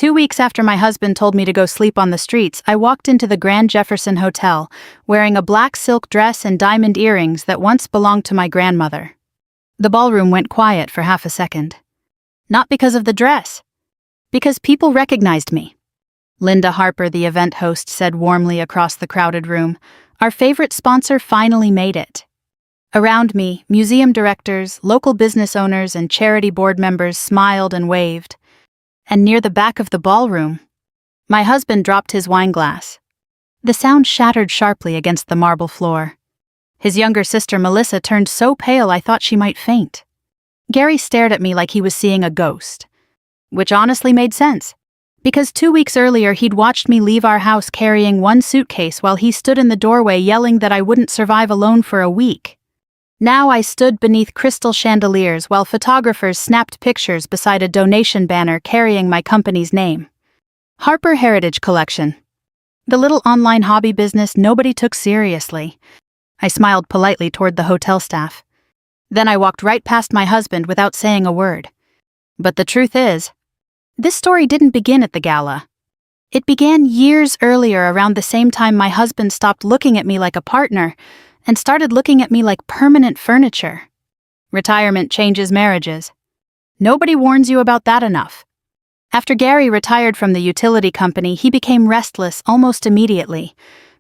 2 weeks after my husband told me to go sleep on the streets, I walked into the Grand Jefferson Hotel, wearing a black silk dress and diamond earrings that once belonged to my grandmother. The ballroom went quiet for half a second. Not because of the dress. Because people recognized me. Linda Harper, the event host, said warmly across the crowded room, "Our favorite sponsor finally made it." Around me, museum directors, local business owners, and charity board members smiled and waved. And near the back of the ballroom, my husband dropped his wine glass. The sound shattered sharply against the marble floor. His younger sister Melissa turned so pale I thought she might faint. Gary stared at me like he was seeing a ghost. Which honestly made sense, because 2 weeks earlier he'd watched me leave our house carrying one suitcase while he stood in the doorway yelling that I wouldn't survive alone for a week. Now I stood beneath crystal chandeliers while photographers snapped pictures beside a donation banner carrying my company's name. Harper Heritage Collection. The little online hobby business nobody took seriously. I smiled politely toward the hotel staff. Then I walked right past my husband without saying a word. But the truth is, this story didn't begin at the gala. It began years earlier, around the same time my husband stopped looking at me like a partner and started looking at me like permanent furniture. Retirement changes marriages. Nobody warns you about that enough. After Gary retired from the utility company, he became restless almost immediately.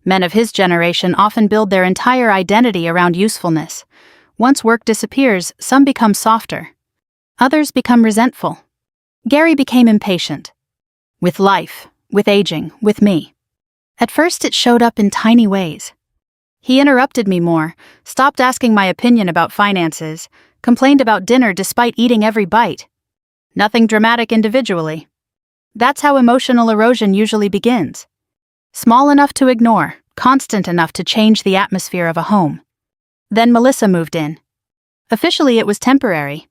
Men of his generation often build their entire identity around usefulness. Once work disappears, some become softer. Others become resentful. Gary became impatient. With life, with aging, with me. At first it showed up in tiny ways. He interrupted me more, stopped asking my opinion about finances, complained about dinner despite eating every bite. Nothing dramatic individually. That's how emotional erosion usually begins. Small enough to ignore, constant enough to change the atmosphere of a home. Then Melissa moved in. Officially it was temporary.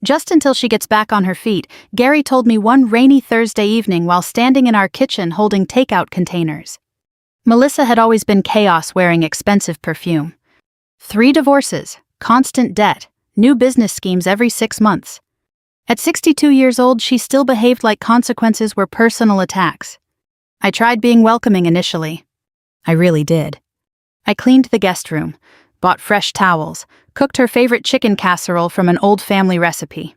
Just until she gets back on her feet, Gary told me one rainy Thursday evening while standing in our kitchen holding takeout containers. Melissa had always been chaos wearing expensive perfume. 3 divorces, constant debt, new business schemes every 6 months. At 62 years old, she still behaved like consequences were personal attacks. I tried being welcoming initially. I really did. I cleaned the guest room, bought fresh towels, cooked her favorite chicken casserole from an old family recipe.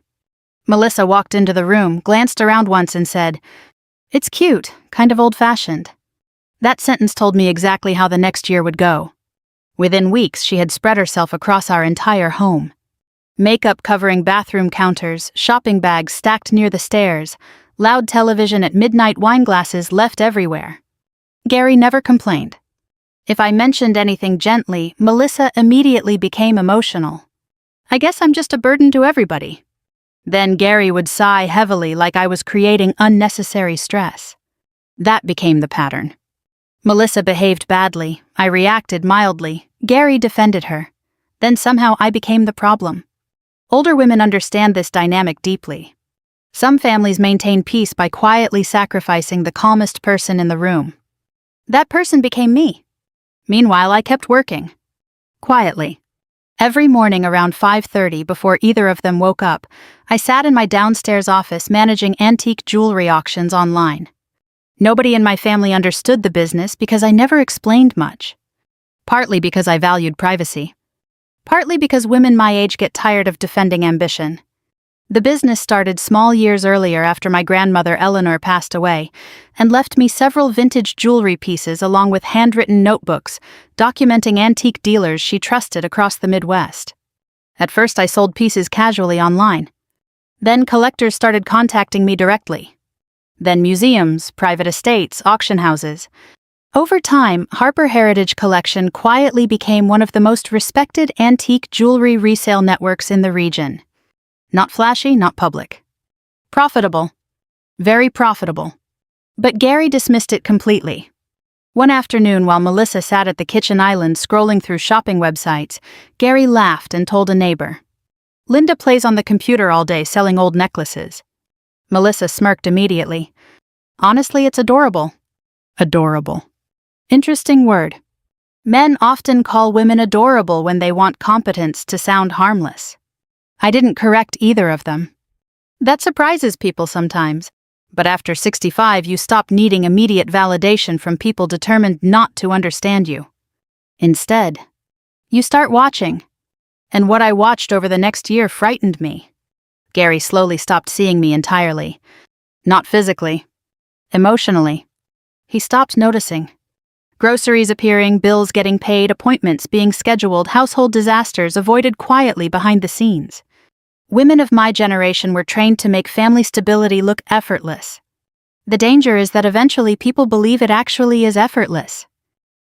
Melissa walked into the room, glanced around once and said, "It's cute, kind of old-fashioned." That sentence told me exactly how the next year would go. Within weeks, she had spread herself across our entire home. Makeup covering bathroom counters, shopping bags stacked near the stairs, loud television at midnight, wine glasses left everywhere. Gary never complained. If I mentioned anything gently, Melissa immediately became emotional. "I guess I'm just a burden to everybody." Then Gary would sigh heavily like I was creating unnecessary stress. That became the pattern. Melissa behaved badly, I reacted mildly, Gary defended her. Then somehow I became the problem. Older women understand this dynamic deeply. Some families maintain peace by quietly sacrificing the calmest person in the room. That person became me. Meanwhile, I kept working. Quietly. Every morning around 5:30, before either of them woke up, I sat in my downstairs office managing antique jewelry auctions online. Nobody in my family understood the business because I never explained much. Partly because I valued privacy. Partly because women my age get tired of defending ambition. The business started small years earlier after my grandmother Eleanor passed away, and left me several vintage jewelry pieces along with handwritten notebooks documenting antique dealers she trusted across the Midwest. At first I sold pieces casually online. Then collectors started contacting me directly. Then museums, private estates, auction houses. Over time, Harper Heritage Collection quietly became one of the most respected antique jewelry resale networks in the region. Not flashy, not public. Profitable. Very profitable. But Gary dismissed it completely. One afternoon while Melissa sat at the kitchen island scrolling through shopping websites, Gary laughed and told a neighbor, "Linda plays on the computer all day selling old necklaces." Melissa smirked immediately. "Honestly, it's adorable." Adorable. Interesting word. Men often call women adorable when they want competence to sound harmless. I didn't correct either of them. That surprises people sometimes, But after 65, you stop needing immediate validation from people determined not to understand you. Instead, you start watching. And what I watched over the next year frightened me. Gary slowly stopped seeing me entirely. Not physically. Emotionally. He stopped noticing. Groceries appearing, bills getting paid, appointments being scheduled, household disasters avoided quietly behind the scenes. Women of my generation were trained to make family stability look effortless. The danger is that eventually people believe it actually is effortless.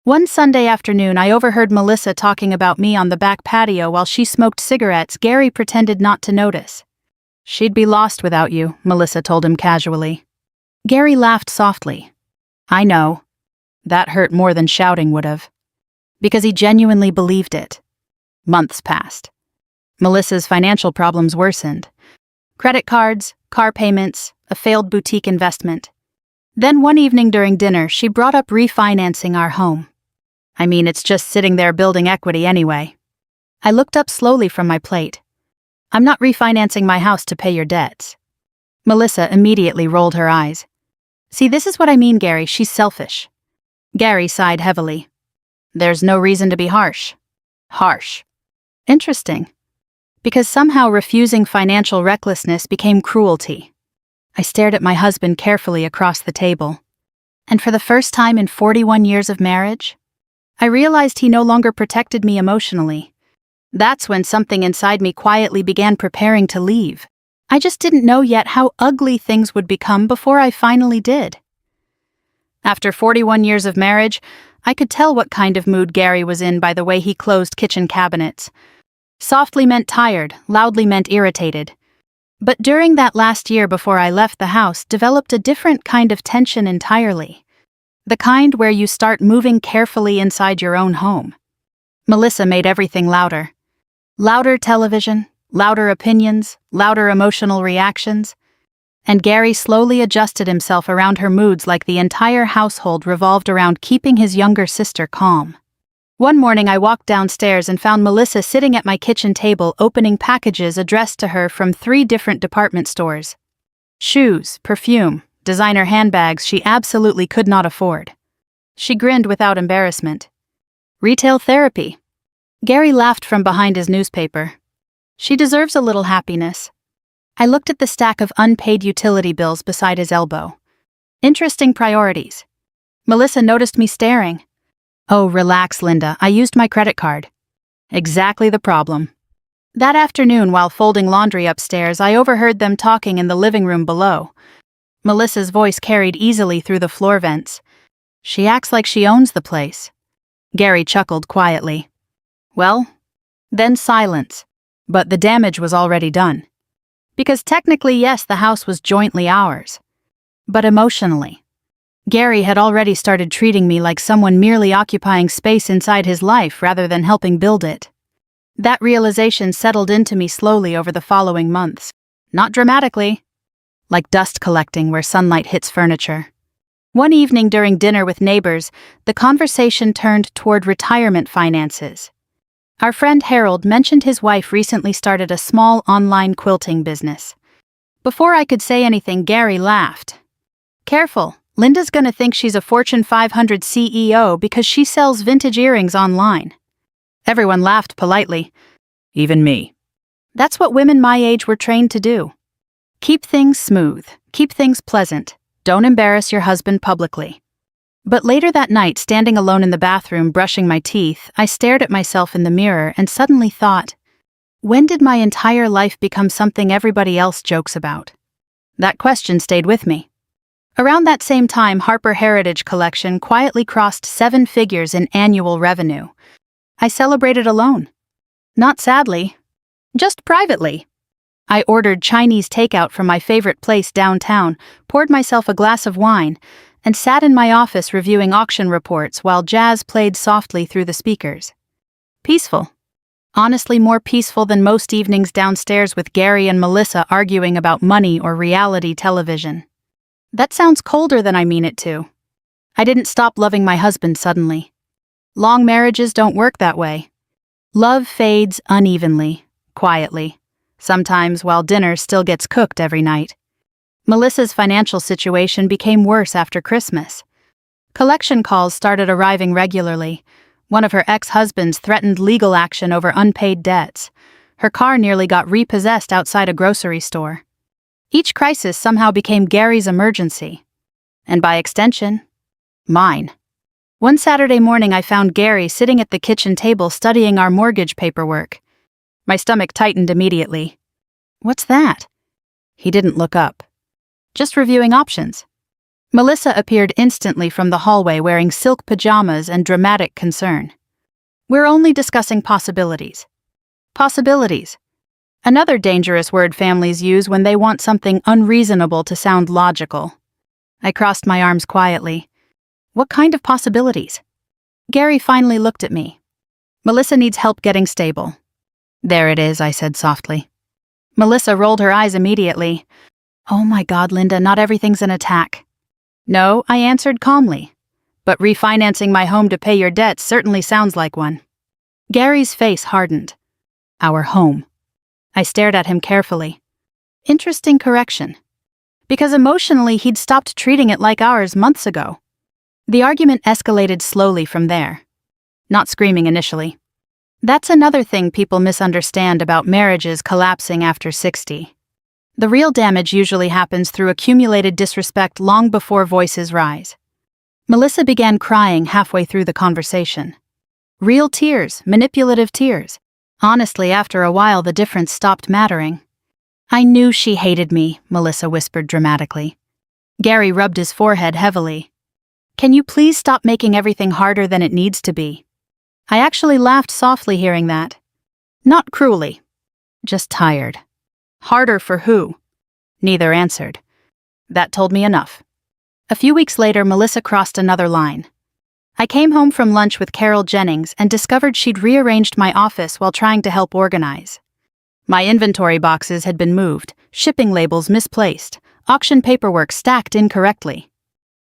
One Sunday afternoon, I overheard Melissa talking about me on the back patio while she smoked cigarettes. Gary pretended not to notice. "She'd be lost without you," Melissa told him casually. Gary laughed softly. "I know." That hurt more than shouting would have. Because he genuinely believed it. Months passed. Melissa's financial problems worsened. Credit cards, car payments, a failed boutique investment. Then one evening during dinner, she brought up refinancing our home. "I mean, it's just sitting there building equity anyway." I looked up slowly from my plate. "I'm not refinancing my house to pay your debts." Melissa immediately rolled her eyes. "See, this is what I mean, Gary, she's selfish." Gary sighed heavily. "There's no reason to be harsh." Harsh. Interesting. Because somehow refusing financial recklessness became cruelty. I stared at my husband carefully across the table. And for the first time in 41 years of marriage, I realized he no longer protected me emotionally. That's when something inside me quietly began preparing to leave. I just didn't know yet how ugly things would become before I finally did. After 41 years of marriage, I could tell what kind of mood Gary was in by the way he closed kitchen cabinets. Softly meant tired, loudly meant irritated. But during that last year before I left the house, developed a different kind of tension entirely. The kind where you start moving carefully inside your own home. Melissa made everything louder. Louder television, louder opinions, louder emotional reactions. And Gary slowly adjusted himself around her moods like the entire household revolved around keeping his younger sister calm. One morning I walked downstairs and found Melissa sitting at my kitchen table opening packages addressed to her from 3 different department stores. Shoes, perfume, designer handbags she absolutely could not afford. She grinned without embarrassment. "Retail therapy." Gary laughed from behind his newspaper. "She deserves a little happiness." I looked at the stack of unpaid utility bills beside his elbow. Interesting priorities. Melissa noticed me staring. "Oh, relax, Linda, I used my credit card." Exactly the problem. That afternoon, while folding laundry upstairs, I overheard them talking in the living room below. Melissa's voice carried easily through the floor vents. "She acts like she owns the place." Gary chuckled quietly. Well, then silence. But the damage was already done. Because technically, yes, the house was jointly ours. But emotionally, Gary had already started treating me like someone merely occupying space inside his life rather than helping build it. That realization settled into me slowly over the following months. Not dramatically. Like dust collecting where sunlight hits furniture. One evening during dinner with neighbors, the conversation turned toward retirement finances. Our friend Harold mentioned his wife recently started a small online quilting business. Before I could say anything, Gary laughed. "Careful, Linda's gonna think she's a Fortune 500 CEO because she sells vintage earrings online." Everyone laughed politely. Even me. That's what women my age were trained to do. Keep things smooth, keep things pleasant, don't embarrass your husband publicly. But later that night, standing alone in the bathroom brushing my teeth, I stared at myself in the mirror and suddenly thought, when did my entire life become something everybody else jokes about? That question stayed with me. Around that same time, Harper Heritage Collection quietly crossed 7 figures in annual revenue. I celebrated alone. Not sadly, just privately. I ordered Chinese takeout from my favorite place downtown, poured myself a glass of wine, and sat in my office reviewing auction reports while jazz played softly through the speakers. Peaceful. Honestly, more peaceful than most evenings downstairs with Gary and Melissa arguing about money or reality television. That sounds colder than I mean it to. I didn't stop loving my husband suddenly. Long marriages don't work that way. Love fades unevenly, quietly, sometimes while dinner still gets cooked every night. Melissa's financial situation became worse after Christmas. Collection calls started arriving regularly. One of her ex-husbands threatened legal action over unpaid debts. Her car nearly got repossessed outside a grocery store. Each crisis somehow became Gary's emergency. And by extension, mine. One Saturday morning I found Gary sitting at the kitchen table studying our mortgage paperwork. My stomach tightened immediately. "What's that?" He didn't look up. "Just reviewing options." Melissa appeared instantly from the hallway wearing silk pajamas and dramatic concern. "We're only discussing possibilities." Possibilities. Another dangerous word families use when they want something unreasonable to sound logical. I crossed my arms quietly. "What kind of possibilities?" Gary finally looked at me. "Melissa needs help getting stable." "There it is," I said softly. Melissa rolled her eyes immediately. "Oh my God, Linda, not everything's an attack." "No," I answered calmly. "But refinancing my home to pay your debts certainly sounds like one." Gary's face hardened. "Our home." I stared at him carefully. Interesting correction. Because emotionally he'd stopped treating it like ours months ago. The argument escalated slowly from there. Not screaming initially. That's another thing people misunderstand about marriages collapsing after 60. The real damage usually happens through accumulated disrespect long before voices rise. Melissa began crying halfway through the conversation. Real tears, manipulative tears. Honestly, after a while the difference stopped mattering. "I knew she hated me," Melissa whispered dramatically. Gary rubbed his forehead heavily. "Can you please stop making everything harder than it needs to be?" I actually laughed softly hearing that. Not cruelly. Just tired. Harder for who? Neither answered. That told me enough. A few weeks later, Melissa crossed another line. I came home from lunch with Carol Jennings and discovered she'd rearranged my office while trying to help organize. My inventory boxes had been moved, shipping labels misplaced, auction paperwork stacked incorrectly.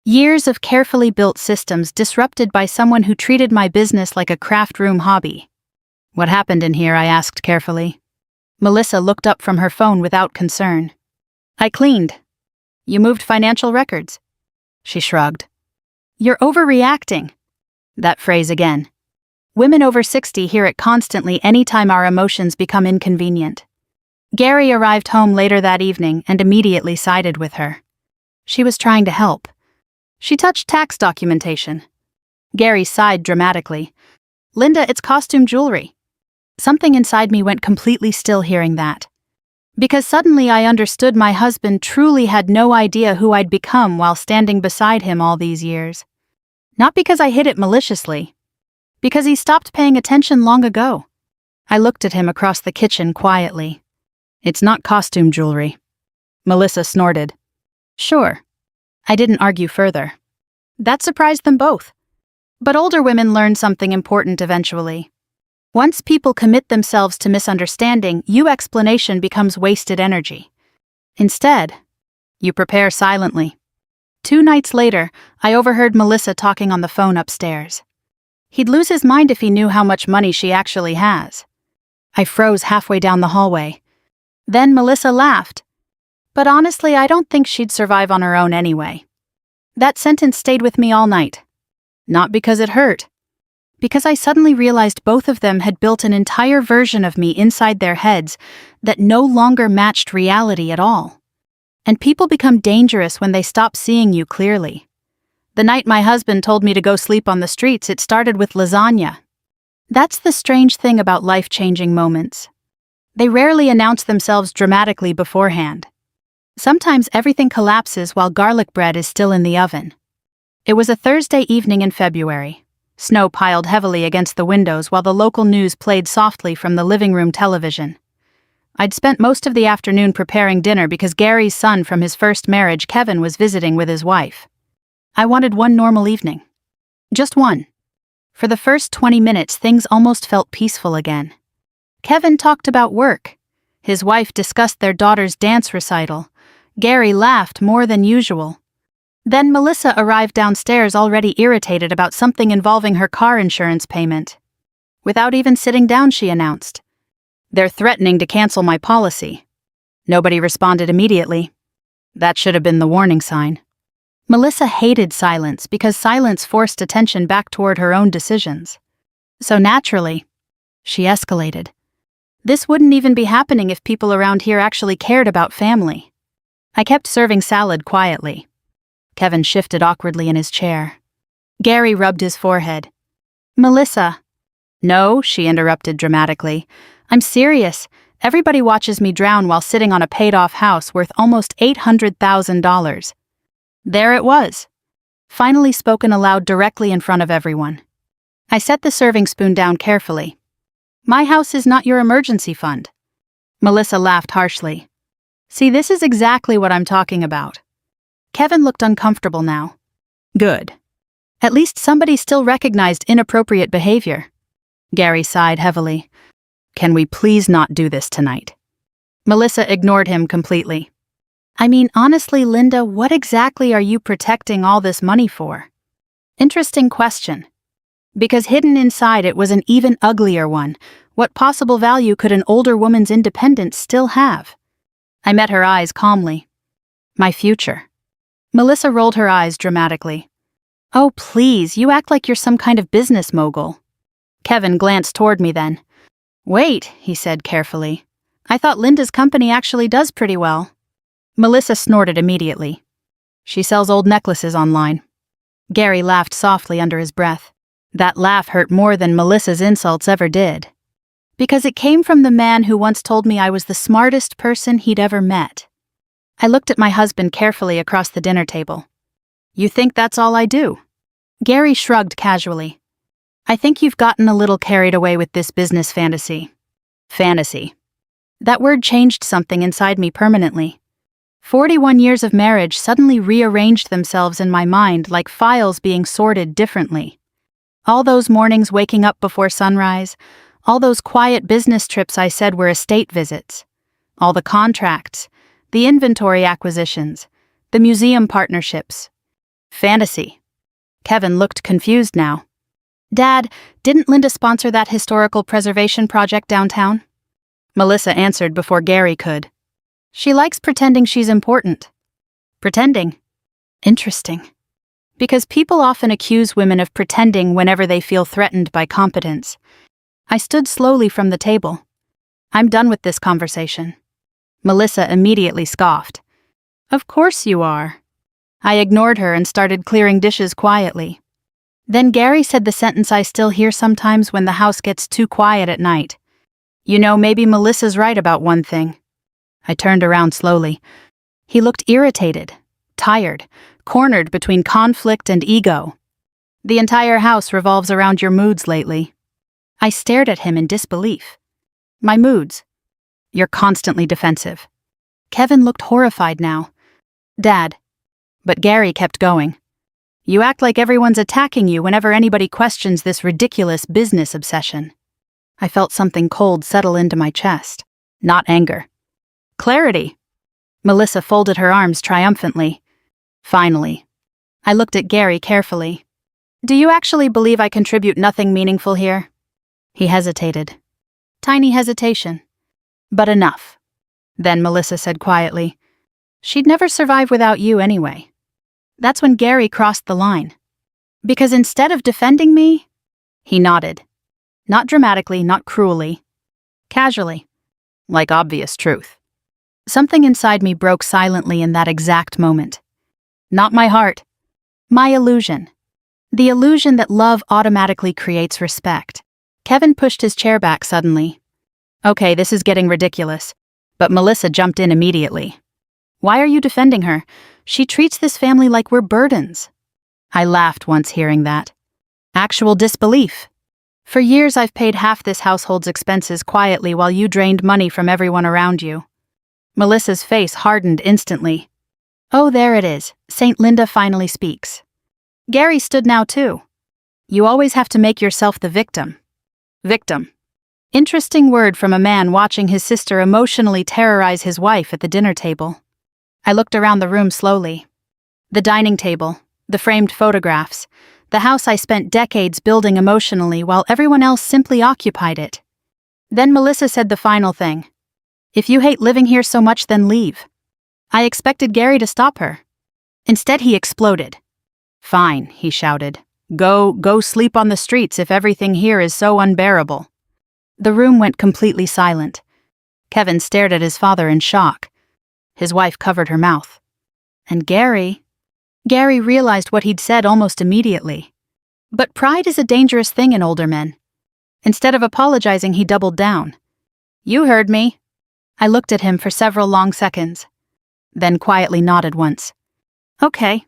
Years of carefully built systems disrupted by someone who treated my business like a craft room hobby. "What happened in here?" I asked carefully. Melissa looked up from her phone without concern. "I cleaned." "You moved financial records." She shrugged. "You're overreacting." That phrase again. Women over 60 hear it constantly anytime our emotions become inconvenient. Gary arrived home later that evening and immediately sided with her. She was trying to help. She touched tax documentation. Gary sighed dramatically. "Linda, it's costume jewelry." Something inside me went completely still hearing that. Because suddenly I understood my husband truly had no idea who I'd become while standing beside him all these years. Not because I hid it maliciously. Because he stopped paying attention long ago. I looked at him across the kitchen quietly. "It's not costume jewelry." Melissa snorted. "Sure." I didn't argue further. That surprised them both. But older women learn something important eventually. Once people commit themselves to misunderstanding, explanation becomes wasted energy. Instead, you prepare silently. 2 nights later, I overheard Melissa talking on the phone upstairs. He'd lose his mind if he knew how much money she actually has. I froze halfway down the hallway. Then Melissa laughed. But honestly, I don't think she'd survive on her own anyway. That sentence stayed with me all night. Not because it hurt. Because I suddenly realized both of them had built an entire version of me inside their heads that no longer matched reality at all. And people become dangerous when they stop seeing you clearly. The night my husband told me to go sleep on the streets, it started with lasagna. That's the strange thing about life-changing moments. They rarely announce themselves dramatically beforehand. Sometimes everything collapses while garlic bread is still in the oven. It was a Thursday evening in February. Snow piled heavily against the windows while the local news played softly from the living room television. I'd spent most of the afternoon preparing dinner because Gary's son from his first marriage, Kevin, was visiting with his wife. I wanted one normal evening. Just one. For the first 20 minutes, things almost felt peaceful again. Kevin talked about work. His wife discussed their daughter's dance recital. Gary laughed more than usual. Then Melissa arrived downstairs already irritated about something involving her car insurance payment. Without even sitting down, she announced, "They're threatening to cancel my policy." Nobody responded immediately. That should have been the warning sign. Melissa hated silence because silence forced attention back toward her own decisions. So naturally, she escalated. This wouldn't even be happening if people around here actually cared about family. I kept serving salad quietly. Kevin shifted awkwardly in his chair. Gary rubbed his forehead. Melissa. No, she interrupted dramatically. I'm serious. Everybody watches me drown while sitting on a paid-off house worth almost $800,000. There it was. Finally spoken aloud directly in front of everyone. I set the serving spoon down carefully. My house is not your emergency fund. Melissa laughed harshly. See, this is exactly what I'm talking about. Kevin looked uncomfortable now. Good. At least somebody still recognized inappropriate behavior. Gary sighed heavily. Can we please not do this tonight? Melissa ignored him completely. I mean, honestly, Linda, what exactly are you protecting all this money for? Interesting question. Because hidden inside it was an even uglier one. What possible value could an older woman's independence still have? I met her eyes calmly. My future. Melissa rolled her eyes dramatically. Oh, please, you act like you're some kind of business mogul. Kevin glanced toward me then. Wait, he said carefully. I thought Linda's company actually does pretty well. Melissa snorted immediately. She sells old necklaces online. Gary laughed softly under his breath. That laugh hurt more than Melissa's insults ever did. Because it came from the man who once told me I was the smartest person he'd ever met. I looked at my husband carefully across the dinner table. You think that's all I do? Gary shrugged casually. I think you've gotten a little carried away with this business fantasy. Fantasy. That word changed something inside me permanently. 41 years of marriage suddenly rearranged themselves in my mind like files being sorted differently. All those mornings waking up before sunrise, all those quiet business trips I said were estate visits, all the contracts, the inventory acquisitions, the museum partnerships. Fantasy. Kevin looked confused now. Dad, didn't Linda sponsor that historical preservation project downtown? Melissa answered before Gary could. She likes pretending she's important. Pretending. Interesting. Because people often accuse women of pretending whenever they feel threatened by competence. I stood slowly from the table. I'm done with this conversation. Melissa immediately scoffed. Of course you are. I ignored her and started clearing dishes quietly. Then Gary said the sentence I still hear sometimes when the house gets too quiet at night. You know, maybe Melissa's right about one thing. I turned around slowly. He looked irritated, tired, cornered between conflict and ego. The entire house revolves around your moods lately. I stared at him in disbelief. My moods? You're constantly defensive. Kevin looked horrified now. Dad. But Gary kept going. You act like everyone's attacking you whenever anybody questions this ridiculous business obsession. I felt something cold settle into my chest. Not anger. Clarity. Melissa folded her arms triumphantly. Finally. I looked at Gary carefully. Do you actually believe I contribute nothing meaningful here? He hesitated. Tiny hesitation. But enough. Then Melissa said quietly, she'd never survive without you anyway. That's when Gary crossed the line. Because instead of defending me, he nodded. Not dramatically, not cruelly. Casually. Like obvious truth. Something inside me broke silently in that exact moment. Not my heart. My illusion. The illusion that love automatically creates respect. Kevin pushed his chair back suddenly. Okay, this is getting ridiculous. But Melissa jumped in immediately. Why are you defending her? She treats this family like we're burdens. I laughed once hearing that. Actual disbelief. For years I've paid half this household's expenses quietly while you drained money from everyone around you. Melissa's face hardened instantly. Oh, there it is. Saint Linda finally speaks. Gary stood now too. You always have to make yourself the victim. Victim. Interesting word from a man watching his sister emotionally terrorize his wife at the dinner table. I looked around the room slowly. The dining table, the framed photographs, the house I spent decades building emotionally while everyone else simply occupied it. Then Melissa said the final thing. If you hate living here so much, then leave. I expected Gary to stop her. Instead, he exploded. "Fine," he shouted. Go sleep on the streets if everything here is so unbearable." The room went completely silent. Kevin stared at his father in shock. His wife covered her mouth. And Gary realized what he'd said almost immediately. But pride is a dangerous thing in older men. Instead of apologizing, he doubled down. "You heard me." I looked at him for several long seconds, then quietly nodded once. "Okay."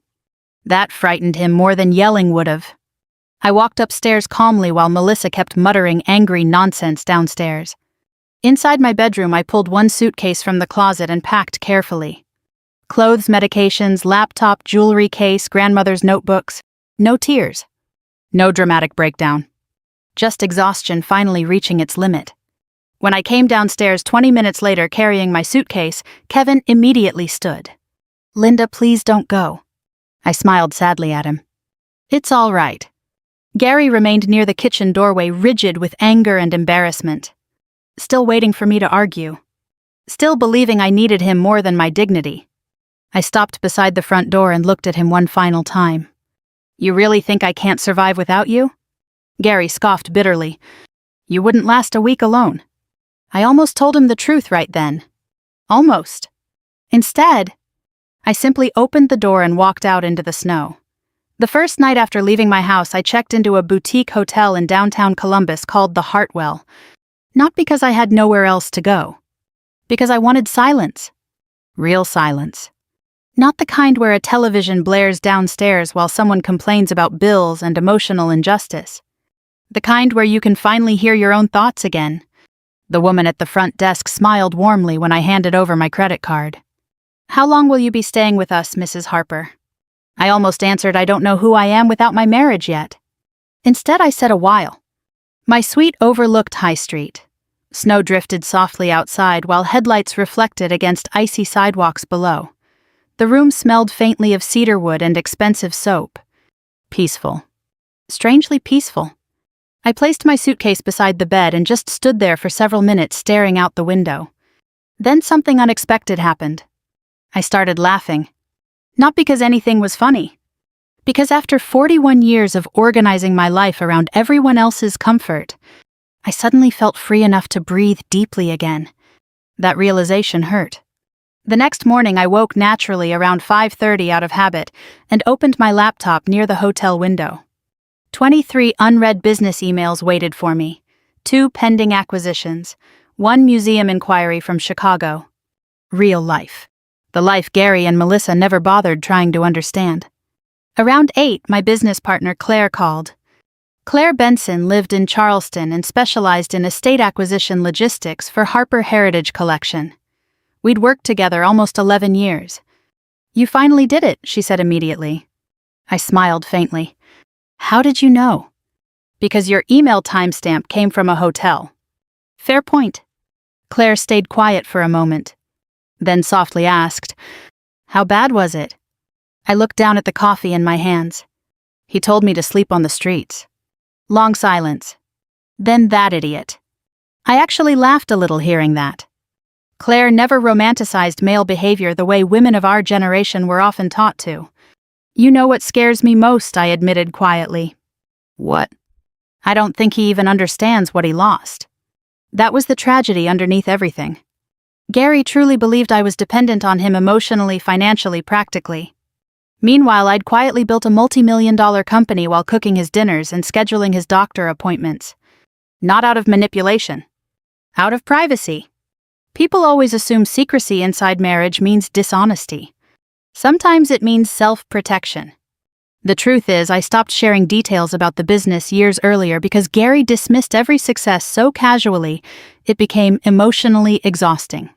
That frightened him more than yelling would have. I walked upstairs calmly while Melissa kept muttering angry nonsense downstairs. Inside my bedroom, I pulled one suitcase from the closet and packed carefully. Clothes, medications, laptop, jewelry case, grandmother's notebooks. No tears. No dramatic breakdown. Just exhaustion finally reaching its limit. When I came downstairs 20 minutes later carrying my suitcase, Kevin immediately stood. "Linda, please don't go." I smiled sadly at him. "It's all right." Gary remained near the kitchen doorway, rigid with anger and embarrassment. Still waiting for me to argue. Still believing I needed him more than my dignity. I stopped beside the front door and looked at him one final time. "You really think I can't survive without you?" Gary scoffed bitterly. "You wouldn't last a week alone." I almost told him the truth right then. Almost. Instead, I simply opened the door and walked out into the snow. The first night after leaving my house, I checked into a boutique hotel in downtown Columbus called the Hartwell. Not because I had nowhere else to go. Because I wanted silence. Real silence. Not the kind where a television blares downstairs while someone complains about bills and emotional injustice. The kind where you can finally hear your own thoughts again. The woman at the front desk smiled warmly when I handed over my credit card. "How long will you be staying with us, Mrs. Harper?" I almost answered, "I don't know who I am without my marriage yet." Instead, I said, "A while." My suite overlooked High Street. Snow drifted softly outside while headlights reflected against icy sidewalks below. The room smelled faintly of cedarwood and expensive soap. Peaceful. Strangely peaceful. I placed my suitcase beside the bed and just stood there for several minutes staring out the window. Then something unexpected happened. I started laughing. Not because anything was funny. Because after 41 years of organizing my life around everyone else's comfort, I suddenly felt free enough to breathe deeply again. That realization hurt. The next morning I woke naturally around 5:30 out of habit and opened my laptop near the hotel window. 23 unread business emails waited for me, 2 pending acquisitions, 1 museum inquiry from Chicago. Real life. The life Gary and Melissa never bothered trying to understand. Around 8, my business partner Claire called. Claire Benson lived in Charleston and specialized in estate acquisition logistics for Harper Heritage Collection. We'd worked together almost 11 years. "You finally did it," she said immediately. I smiled faintly. "How did you know?" "Because your email timestamp came from a hotel." "Fair point." Claire stayed quiet for a moment, then softly asked, "How bad was it?" I looked down at the coffee in my hands. "He told me to sleep on the streets." Long silence. Then that idiot. I actually laughed a little hearing that. Claire never romanticized male behavior the way women of our generation were often taught to. "You know what scares me most," I admitted quietly. "What?" "I don't think he even understands what he lost." That was the tragedy underneath everything. Gary truly believed I was dependent on him emotionally, financially, practically. Meanwhile, I'd quietly built a multimillion-dollar company while cooking his dinners and scheduling his doctor appointments. Not out of manipulation. Out of privacy. People always assume secrecy inside marriage means dishonesty. Sometimes it means self-protection. The truth is, I stopped sharing details about the business years earlier because Gary dismissed every success so casually, it became emotionally exhausting.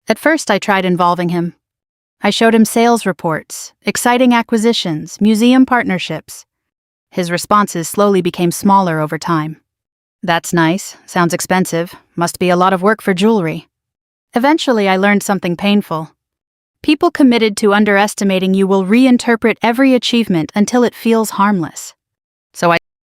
At first, I tried involving him. I showed him sales reports, exciting acquisitions, museum partnerships. His responses slowly became smaller over time. "That's nice, sounds expensive, must be a lot of work for jewelry." Eventually, I learned something painful. People committed to underestimating you will reinterpret every achievement until it feels harmless. So I